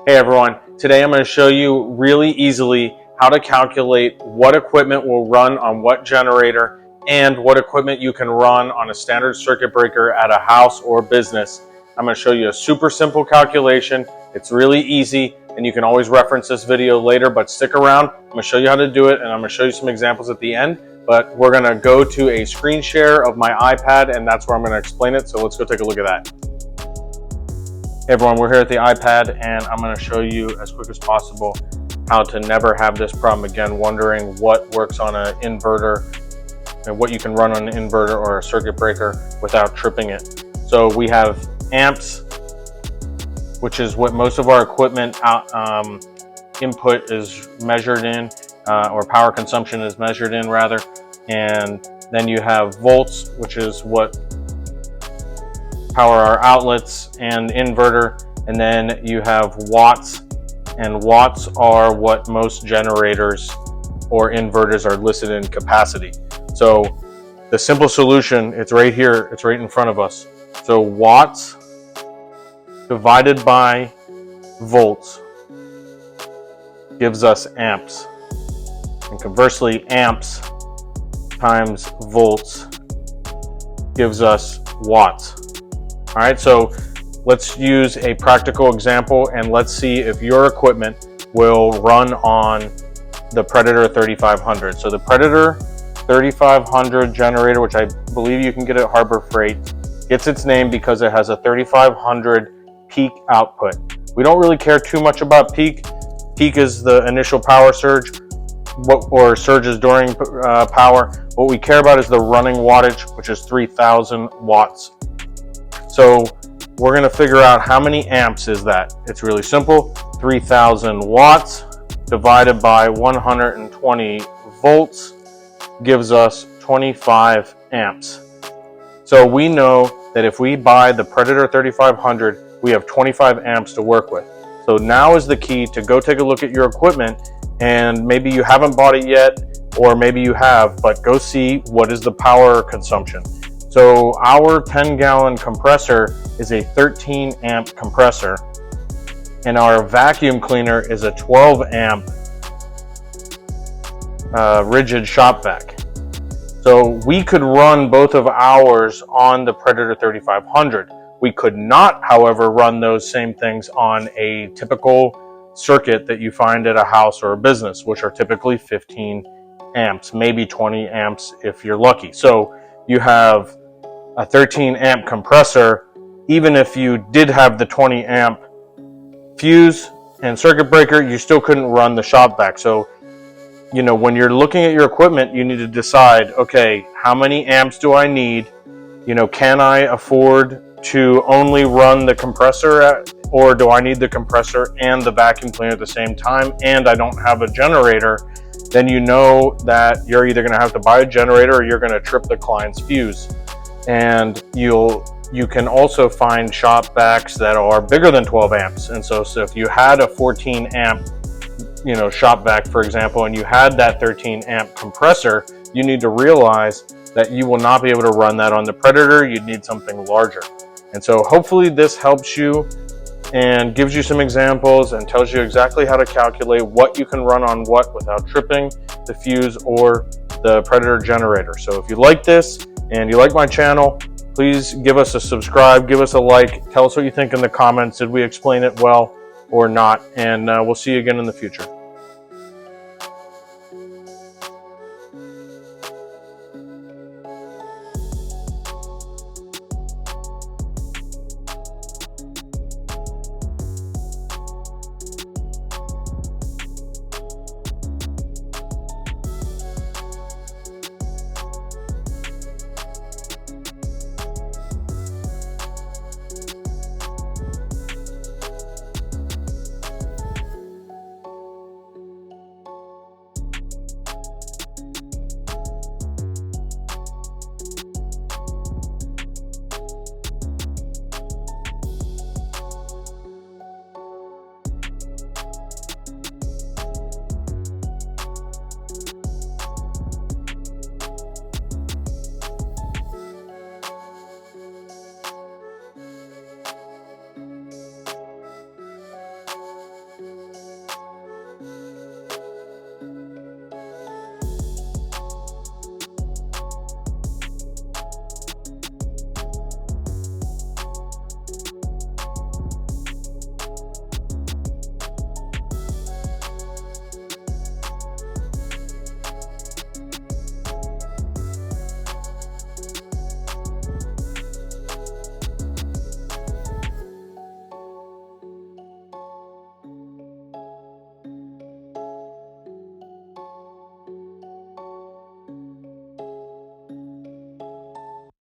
Hey everyone, today I'm going to show you really easily how to calculate what equipment will run on what generator and what equipment you can run on a standard circuit breaker at a house or business. I'm going to show you a super simple calculation. It's really easy and you can always reference this video later, but stick around. I'm going to show you how to do it and I'm going to show you some examples at the end, but we're going to go to a screen share of my iPad and that's where I'm going to explain it. So let's go take a look at that. Hey everyone, we're here at the iPad and I'm going to show you as quick as possible how to never have this problem again, wondering what works on an inverter and what you can run on an inverter or a circuit breaker without tripping it. So we have amps, which is what most of our equipment input is measured in, or power consumption is measured in rather. And then you have volts, which is what power our outlets and inverter, and then you have watts, and watts are what most generators or inverters are listed in capacity. So the simple solution, it's right here, it's right in front of us. So watts divided by volts gives us amps, and conversely amps times volts gives us watts. All right, so let's use a practical example and let's see if your equipment will run on the Predator 3500. So the Predator 3500 generator, which I believe you can get at Harbor Freight, gets its name because it has a 3500 peak output. We don't really care too much about peak. Peak is the initial power surge, or surges during power. What we care about is the running wattage, which is 3000 watts. So we're going to figure out how many amps is that. It's really simple. 3000 watts divided by 120 volts gives us 25 amps. So we know that if we buy the Predator 3500, we have 25 amps to work with. So now is the key to go take a look at your equipment, and maybe you haven't bought it yet, or maybe you have, but go see what is the power consumption. So our 10-gallon compressor is a 13 amp compressor, and our vacuum cleaner is a 12 amp rigid shop vac. So we could run both of ours on the Predator 3500. We could not, however, run those same things on a typical circuit that you find at a house or a business, which are typically 15 amps, maybe 20 amps if you're lucky. So you have a 13 amp compressor. Even if you did have the 20 amp fuse and circuit breaker, you still couldn't run the shop vac. So, you know, when you're looking at your equipment, you need to decide, okay, how many amps do I need? You know, can I afford to only run the compressor or do I need the compressor and the vacuum cleaner at the same time, and I don't have a generator? Then you know that you're either going to have to buy a generator or you're going to trip the client's fuse. And you can also find shop vacs that are bigger than 12 amps. And so if you had a 14 amp, you know, shop vac, for example, and you had that 13 amp compressor, you need to realize that you will not be able to run that on the Predator. You'd need something larger. And so hopefully this helps you and gives you some examples and tells you exactly how to calculate what you can run on what without tripping the fuse or the Predator generator. So if you like this and you like my channel, please give us a subscribe, give us a like, tell us what you think in the comments. Did we explain it well or not? And we'll see you again in the future.